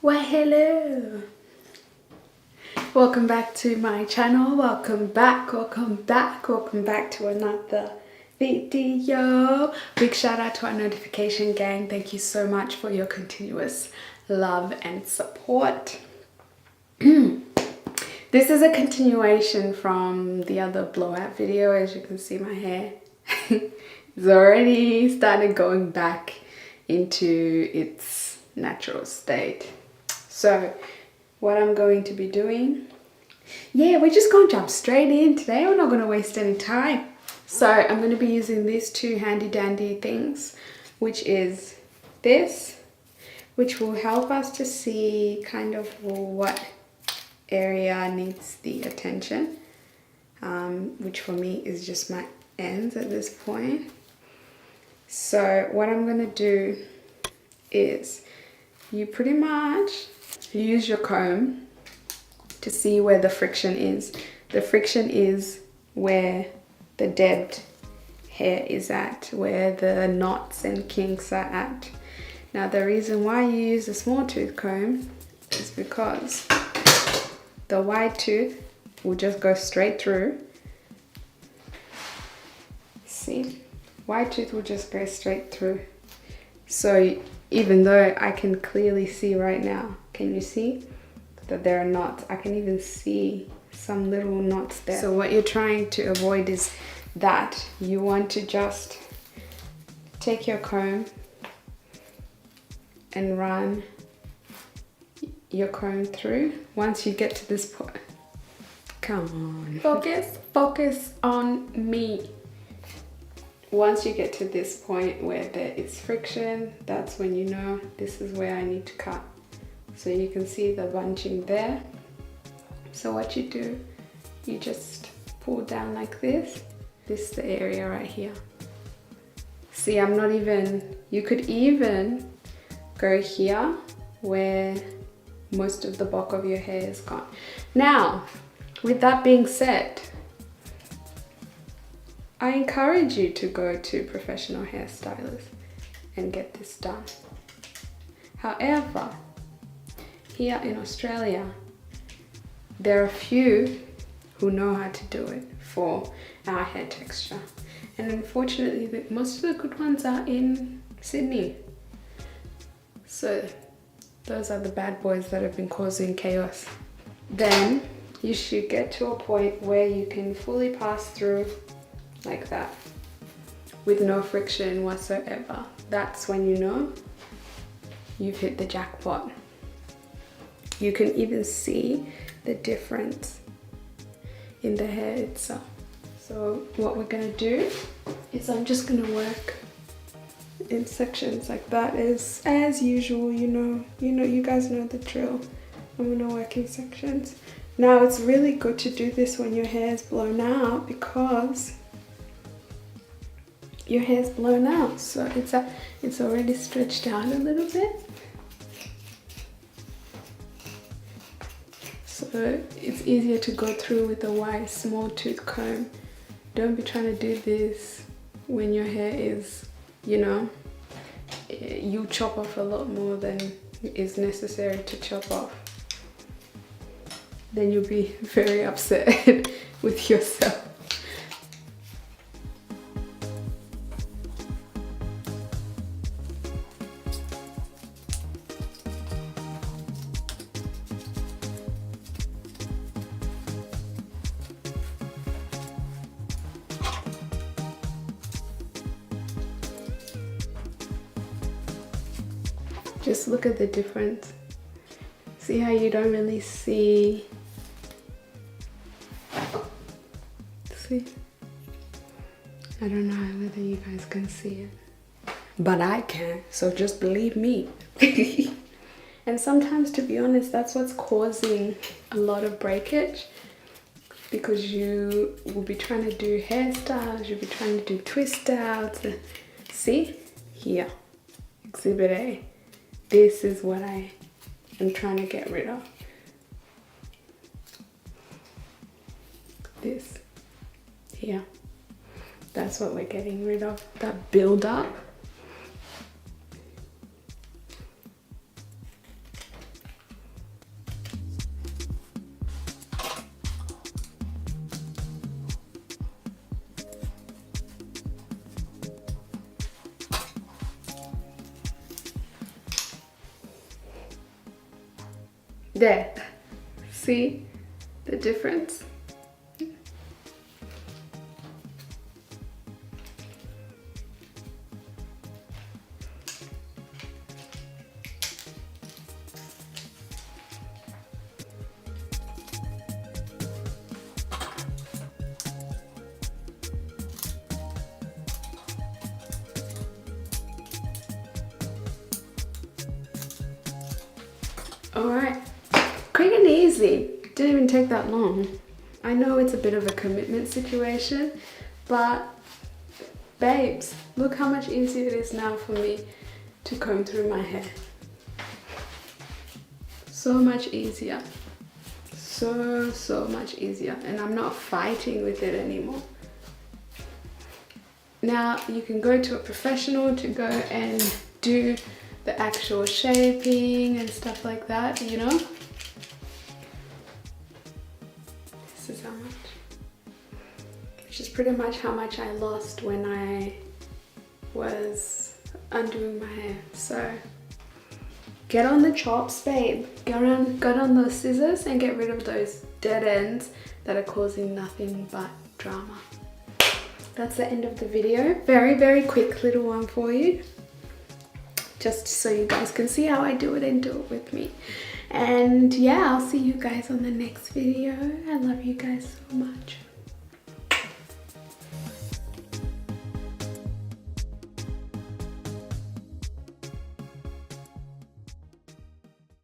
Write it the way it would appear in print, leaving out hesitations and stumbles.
Well, hello. Welcome back to my channel. Welcome back to another video. Big shout out to our notification gang. Thank you so much for your continuous love and support. This is a continuation from the other blowout video. As you can see, my hair is already started going back into its natural state. So what I'm going to be doing, we're just going to jump straight in today. We're not going to waste any time. So I'm going to be using these two handy dandy things, which is this, which will help us to see kind of what area needs the attention, which for me is just my ends at this point. So what I'm going to do is you pretty much use your comb to see where the friction is. The friction is where the dead hair is at, where the knots and kinks are at. Now the reason why you use a small tooth comb is because the wide tooth will just go straight through. See? Wide tooth will just go straight through. So even though I can clearly see right now, can you see that there are knots? I can even see some little knots there. So what you're trying to avoid is that. You want to just take your comb and run your comb through. Once you get to this point, come on, focus on me. Once you get to this point where there is friction, that's when you know this is where I need to cut. So you can see the bunching there. So what you do, you just pull down like this. This is the area right here. See, I'm not even, you could even go here where most of the bulk of your hair is gone. Now, with that being said, I encourage you to go to professional hairstylists and get this done. However, here in Australia, there are few who know how to do it for our hair texture. And unfortunately, most of the good ones are in Sydney. So those are the bad boys that have been causing chaos. Then you should get to a point where you can fully pass through like that with no friction whatsoever. That's when you know you've hit the jackpot. You can even see the difference in the hair itself. So what we're gonna do is I'm just gonna work in sections like that, as usual. You guys know the drill. I'm gonna work in sections. Now it's really good to do this when your hair is blown out, because your hair's blown out, so it's already stretched out a little bit. So it's easier to go through with a wide small tooth comb. Don't be trying to do this when your hair is, you chop off a lot more than is necessary to chop off. Then you'll be very upset with yourself. Just look at the difference. See how you don't really see? See? I don't know whether you guys can see it, but I can, so just believe me. And sometimes, to be honest, that's what's causing a lot of breakage, because you will be trying to do hairstyles, you'll be trying to do twist outs. See? Here, Exhibit A. This is what I am trying to get rid of. This here. That's what we're getting rid of, that build up. There. See the difference? Alright, quick and easy. Didn't even take that long. I know it's a bit of a commitment situation, but babes, look how much easier it is now for me to comb through my hair. So much easier. So much easier. And I'm not fighting with it anymore. Now you can go to a professional to go and do the actual shaping and stuff like that, you know. This is how much. Which is pretty much how much I lost when I was undoing my hair. So get on the chops, babe. Get on those scissors and get rid of those dead ends that are causing nothing but drama. That's the end of the video. Very quick little one for you. Just so you guys can see how I do it and do it with me. And yeah, I'll see you guys on the next video. I love you guys so much.